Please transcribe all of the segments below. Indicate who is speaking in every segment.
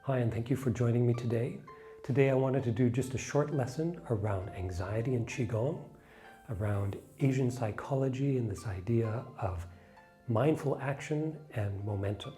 Speaker 1: Hi, and thank you for joining me today. Today I wanted to do just a short lesson around anxiety and Qigong, around Asian psychology and this idea of mindful action and momentum.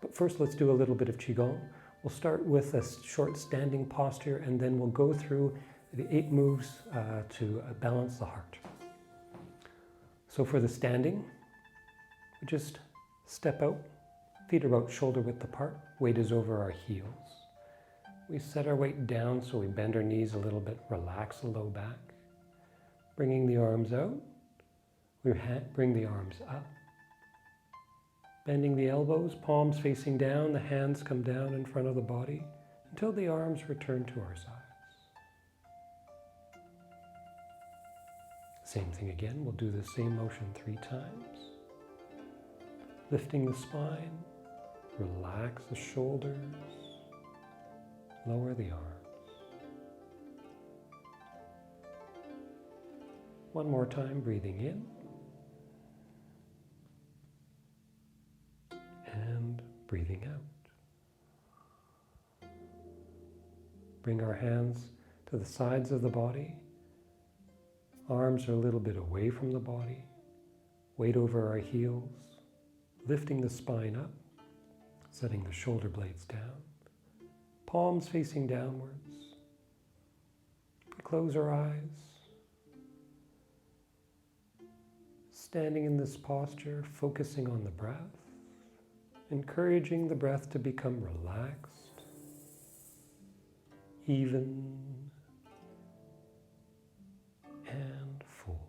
Speaker 1: But first, let's do a little bit of Qigong. We'll start with a short standing posture, and then we'll go through the 8 moves to balance the heart. So for the standing, we just step out, feet are out shoulder width apart, weight is over our heels. We set our weight down so we bend our knees a little bit, relax the low back. Bringing the arms out, we bring the arms up. Bending the elbows, palms facing down, the hands come down in front of the body until the arms return to our sides. Same thing again, we'll do the same motion 3 times. Lifting the spine, relax the shoulders, lower the arms. One more time, breathing in and breathing out. Bring our hands to the sides of the body. Arms are a little bit away from the body. Weight over our heels. Lifting the spine up, setting the shoulder blades down. Palms facing downwards. We close our eyes. Standing in this posture, focusing on the breath, encouraging the breath to become relaxed, even, and full.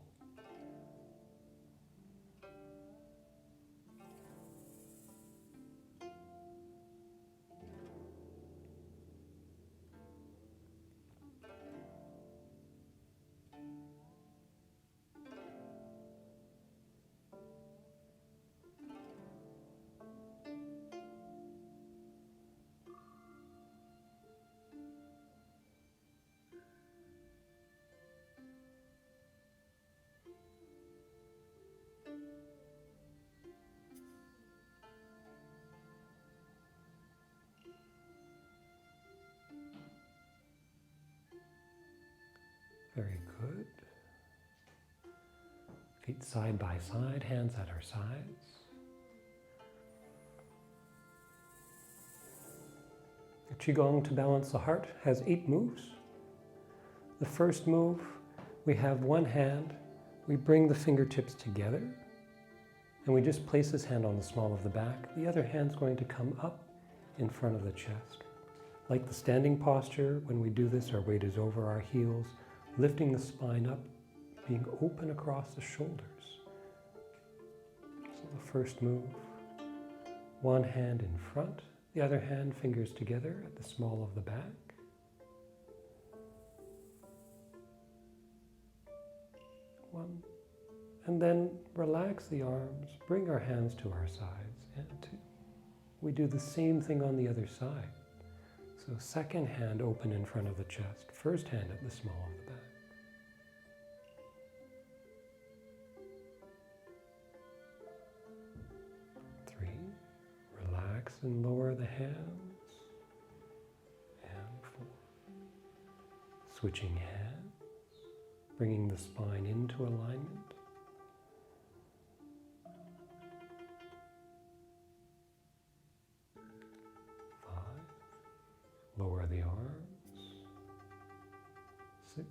Speaker 1: Very good. Feet side by side, hands at our sides. Qigong to balance the heart has 8 moves. The first move, we have one hand, we bring the fingertips together, and we just place this hand on the small of the back. The other hand's going to come up in front of the chest. Like the standing posture, when we do this, our weight is over our heels, lifting the spine up, being open across the shoulders. So the first move, one hand in front, the other hand fingers together at the small of the back. One, and then relax the arms, bring our hands to our sides, and 2. We do the same thing on the other side. So second hand open in front of the chest, first hand at the small of the back. 3, relax and lower the hands, and 4. Switching hands, bringing the spine into alignment. 5, lower the arms. 6,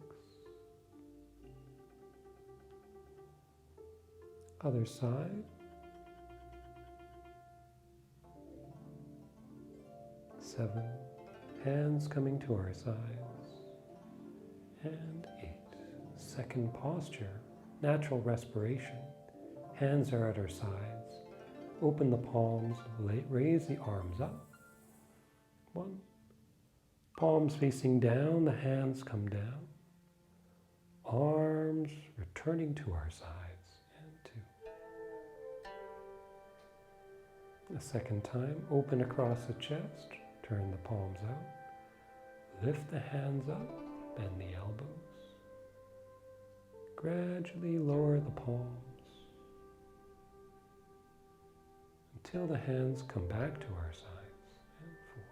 Speaker 1: other side. 7, hands coming to our sides, and 8. Second posture, natural respiration. Hands are at our sides. Open the palms, raise the arms up. 1, palms facing down, the hands come down. Arms returning to our sides, and 2. A second time, open across the chest. Turn the palms out, lift the hands up, bend the elbows. Gradually lower the palms until the hands come back to our sides, and 4.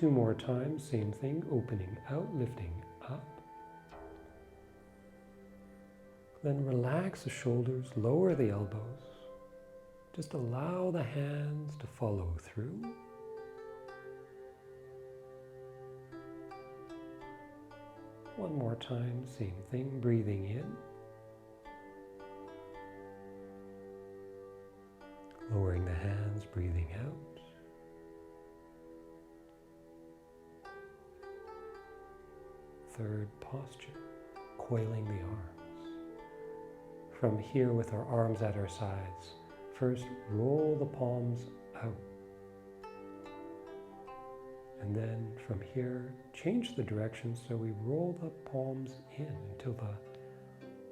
Speaker 1: 2 more times, same thing, opening out, lifting up. Then relax the shoulders, lower the elbows. Just allow the hands to follow through. One more time, same thing, breathing in. Lowering the hands, breathing out. Third posture, coiling the arms. From here with our arms at our sides, first roll the palms out. And then from here, change the direction so we roll the palms in until the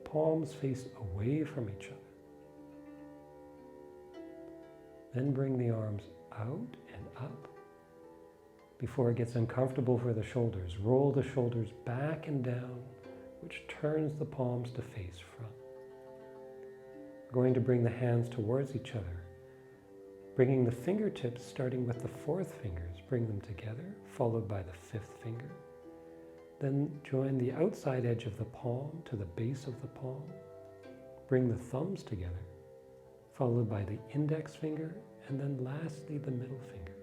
Speaker 1: palms face away from each other. Then bring the arms out and up. Before it gets uncomfortable for the shoulders, roll the shoulders back and down, which turns the palms to face front. We're going to bring the hands towards each other, bringing the fingertips, starting with the 4th fingers, bring them together, followed by the 5th finger. Then join the outside edge of the palm to the base of the palm. Bring the thumbs together, followed by the index finger, and then lastly the middle finger.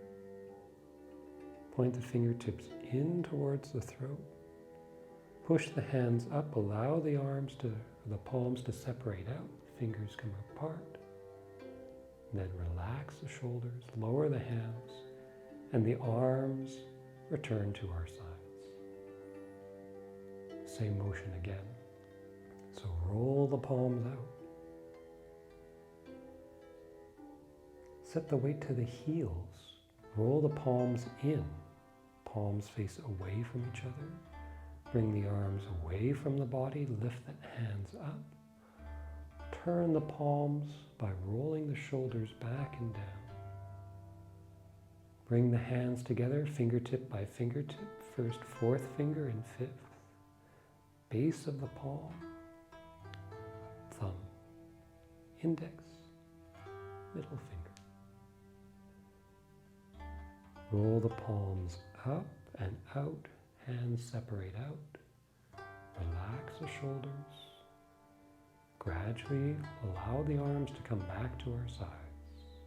Speaker 1: Point the fingertips in towards the throat. Push the hands up, allow the palms to separate out, fingers come apart. Then relax the shoulders, lower the hands, and the arms return to our sides. Same motion again. So roll the palms out. Set the weight to the heels. Roll the palms in. Palms face away from each other. Bring the arms away from the body. Lift the hands up. Turn the palms by rolling the shoulders back and down. Bring the hands together, fingertip by fingertip. First 4th finger and 5th. Base of the palm. Thumb. Index. Middle finger. Roll the palms up and out, hands separate out. Relax the shoulders. Gradually allow the arms to come back to our sides.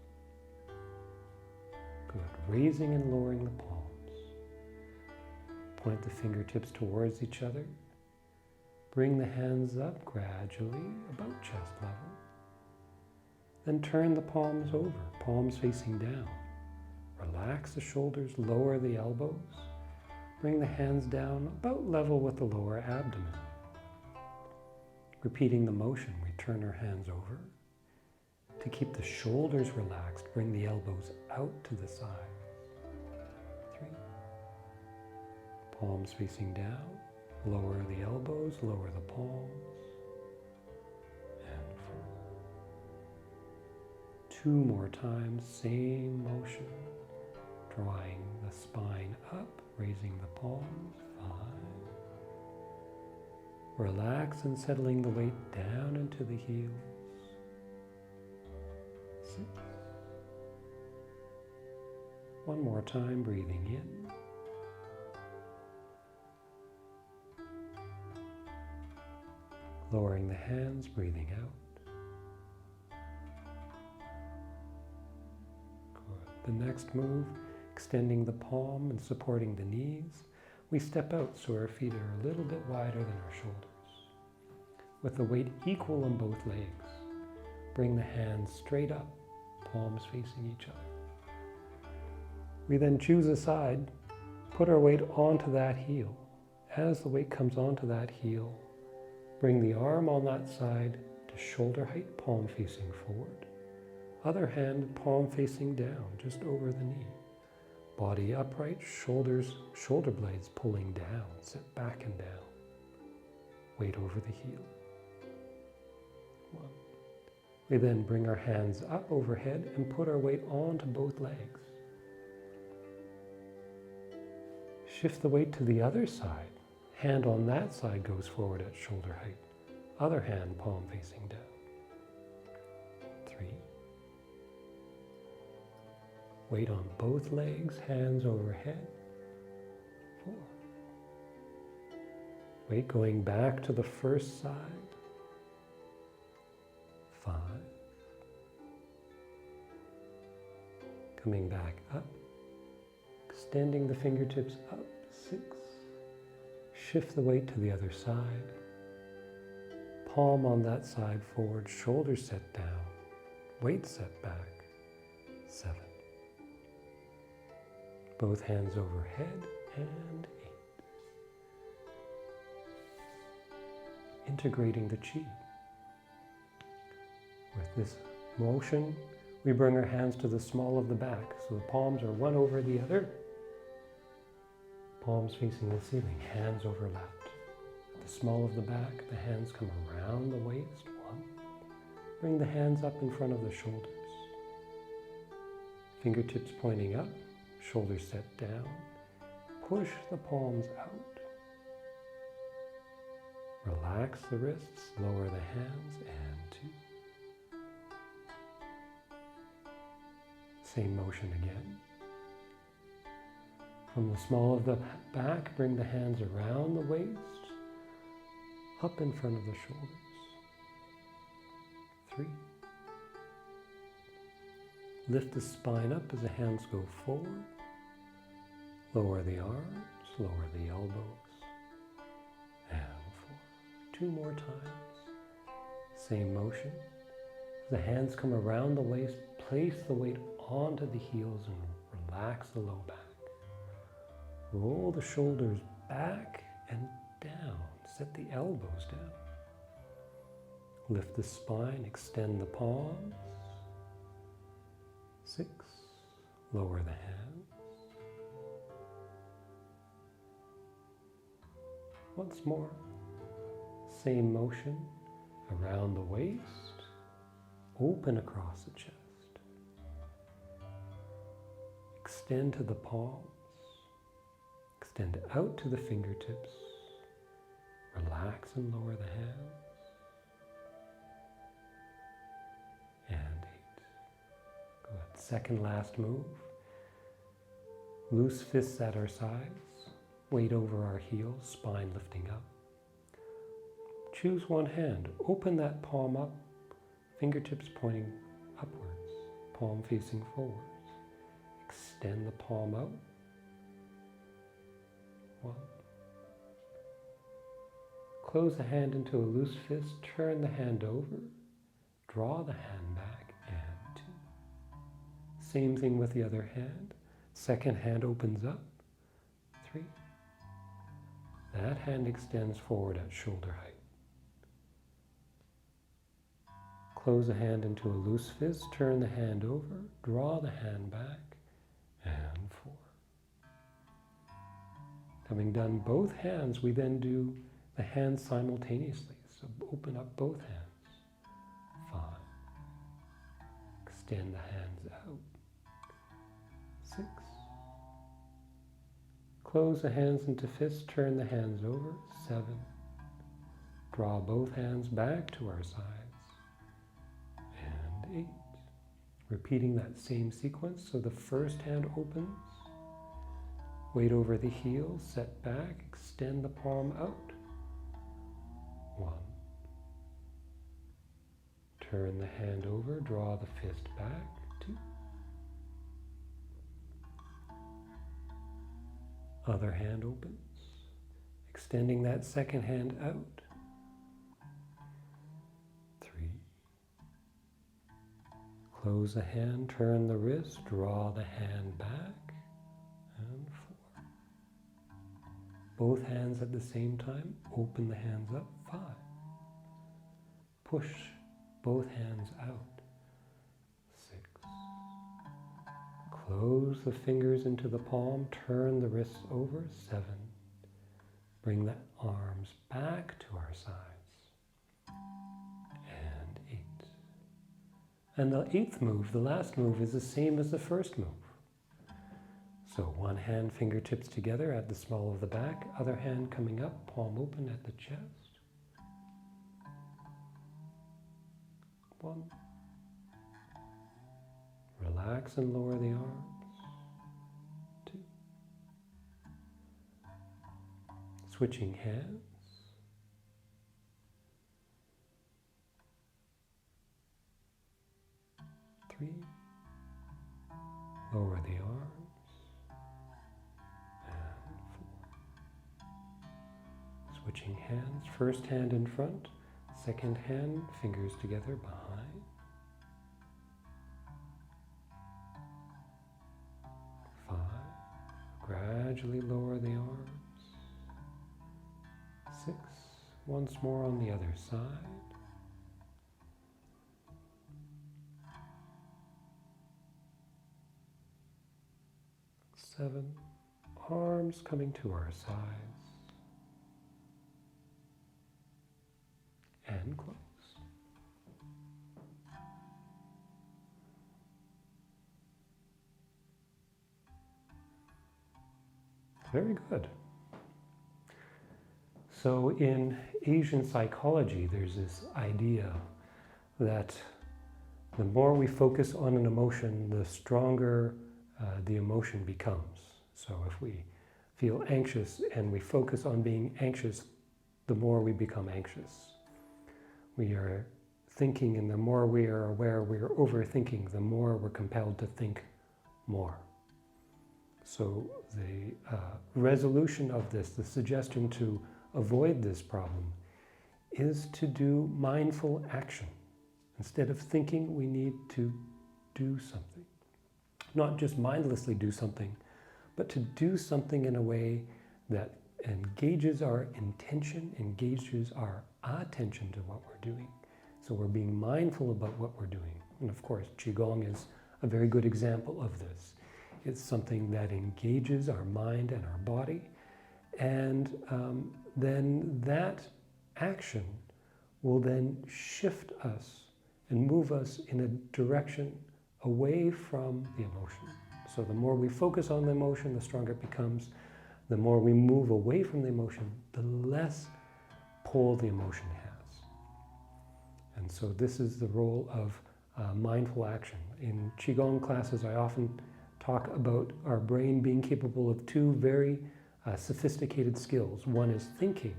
Speaker 1: Good. Raising and lowering the palms. Point the fingertips towards each other. Bring the hands up gradually, about chest level. Then turn the palms over, palms facing down. Relax the shoulders, lower the elbows. Bring the hands down about level with the lower abdomen. Repeating the motion, we turn our hands over. To keep the shoulders relaxed, bring the elbows out to the sides. 3. Palms facing down. Lower the elbows, lower the palms. And 4. 2 more times, same motion. Drawing the spine up, raising the palms. 5. Relax and settling the weight down into the heels. 6. One more time, breathing in. Lowering the hands, breathing out. Good. The next move, extending the palm and supporting the knees. We step out so our feet are a little bit wider than our shoulders. With the weight equal on both legs, bring the hands straight up, palms facing each other. We then choose a side, put our weight onto that heel. As the weight comes onto that heel, bring the arm on that side to shoulder height, palm facing forward. Other hand, palm facing down, just over the knee. Body upright, shoulder blades pulling down, sit back and down. Weight over the heel. 1. We then bring our hands up overhead and put our weight onto both legs. Shift the weight to the other side. Hand on that side goes forward at shoulder height. Other hand, palm facing down. 3. Weight on both legs, hands overhead. 4. Weight going back to the first side. 5. Coming back up. Extending the fingertips up. 6. Shift the weight to the other side. Palm on that side forward, shoulders set down. Weight set back. 7. Both hands overhead, and 8. Integrating the Qi. With this motion, we bring our hands to the small of the back, so the palms are one over the other. Palms facing the ceiling, hands overlapped. At the small of the back, the hands come around the waist. 1. Bring the hands up in front of the shoulders. Fingertips pointing up, shoulders set down. Push the palms out. Relax the wrists, lower the hands, and 2. Same motion again. From the small of the back, bring the hands around the waist, up in front of the shoulders. 3. Lift the spine up as the hands go forward. Lower the arms, lower the elbows. And 4. 2 more times. Same motion. As the hands come around the waist, place the weight onto the heels and relax the low back. Roll the shoulders back and down. Set the elbows down. Lift the spine, extend the palms. 6. Lower the hands. Once more. Same motion. Around the waist. Open across the chest. Extend to the palms. Extend out to the fingertips. Relax and lower the hands. And 8. Good. Second last move. Loose fists at our sides. Weight over our heels, spine lifting up. Choose one hand. Open that palm up. Fingertips pointing upwards. Palm facing forwards. Extend the palm out. 1. Close the hand into a loose fist, turn the hand over, draw the hand back, and 2. Same thing with the other hand. Second hand opens up, 3. That hand extends forward at shoulder height. Close the hand into a loose fist, turn the hand over, draw the hand back, and 4. Having done both hands, we then do the hands simultaneously. So open up both hands. 5. Extend the hands out. 6. Close the hands into fists, turn the hands over. 7. Draw both hands back to our sides. And 8. Repeating that same sequence. So the first hand opens. Weight over the heels, set back, extend the palm out. 1. Turn the hand over, draw the fist back. 2. Other hand opens, extending that second hand out. 3. Close the hand, turn the wrist, draw the hand back. And 4. Both hands at the same time, open the hands up. 5. Push both hands out. 6. Close the fingers into the palm, turn the wrists over. 7. Bring the arms back to our sides. And 8. And the 8th move, the last move, is the same as the first move. So one hand, fingertips together at the small of the back, other hand coming up, palm open at the chest. 1. Relax and lower the arms. 2. switching hands. Three. Lower the arms. And four. Switching hands. First hand in front. Second hand, fingers together behind. 5. Gradually lower the arms. 6. Once more on the other side. 7. Arms coming to our sides. And close. Very good. So in Asian psychology, there's this idea that the more we focus on an emotion, the stronger the emotion becomes. So if we feel anxious and we focus on being anxious, the more we become anxious. We are thinking, and the more we are aware we are overthinking, the more we're compelled to think more. So the resolution of this, the suggestion to avoid this problem, is to do mindful action. Instead of thinking, we need to do something. Not just mindlessly do something, but to do something in a way that engages our intention, engages our attention to what we're doing. So we're being mindful about what we're doing. And of course, Qigong is a very good example of this. It's something that engages our mind and our body, and then that action will then shift us and move us in a direction away from the emotion. So the more we focus on the emotion, the stronger it becomes. The more we move away from the emotion, the less pull the emotion has. And so this is the role of mindful action. In Qigong classes, I often talk about our brain being capable of two very sophisticated skills. One is thinking,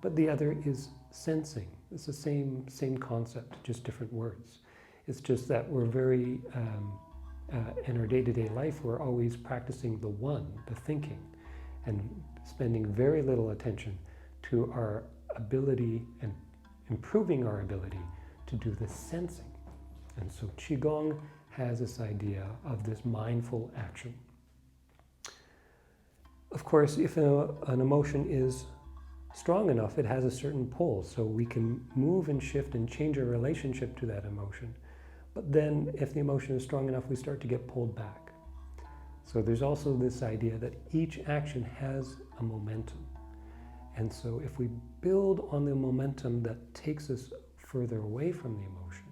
Speaker 1: but the other is sensing. It's the same concept, just different words. It's just that we're very, in our day-to-day life, we're always practicing the one, the thinking, and spending very little attention to our ability and improving our ability to do the sensing. And so Qigong has this idea of this mindful action. Of course, if an emotion is strong enough, it has a certain pull, so we can move and shift and change our relationship to that emotion. But then if the emotion is strong enough, we start to get pulled back. So there's also this idea that each action has a momentum. And so if we build on the momentum that takes us further away from the emotion,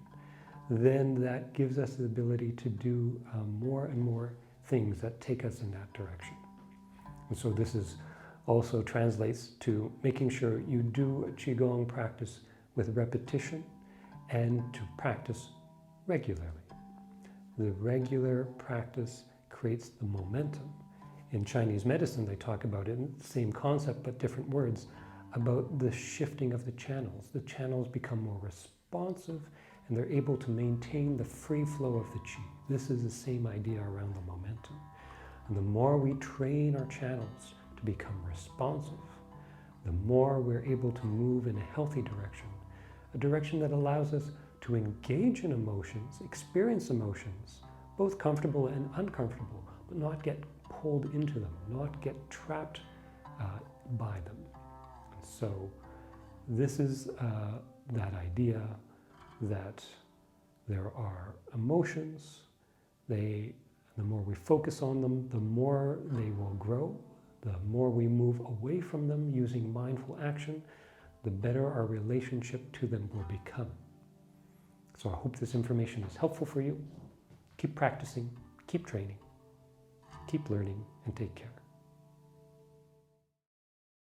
Speaker 1: then that gives us the ability to do more and more things that take us in that direction. And so this is also translates to making sure you do a Qigong practice with repetition and to practice regularly. The regular practice creates the momentum. In Chinese medicine, they talk about it, in the same concept but different words, about the shifting of the channels. The channels become more responsive and they're able to maintain the free flow of the qi. This is the same idea around the momentum. And the more we train our channels to become responsive, the more we're able to move in a healthy direction, a direction that allows us to engage in emotions, experience emotions, both comfortable and uncomfortable, but not get pulled into them, not get trapped by them. And so this is that idea that there are emotions, the more we focus on them, the more they will grow. The more we move away from them using mindful action, the better our relationship to them will become. So I hope this information is helpful for you. Keep practicing, keep training, keep learning, and take care.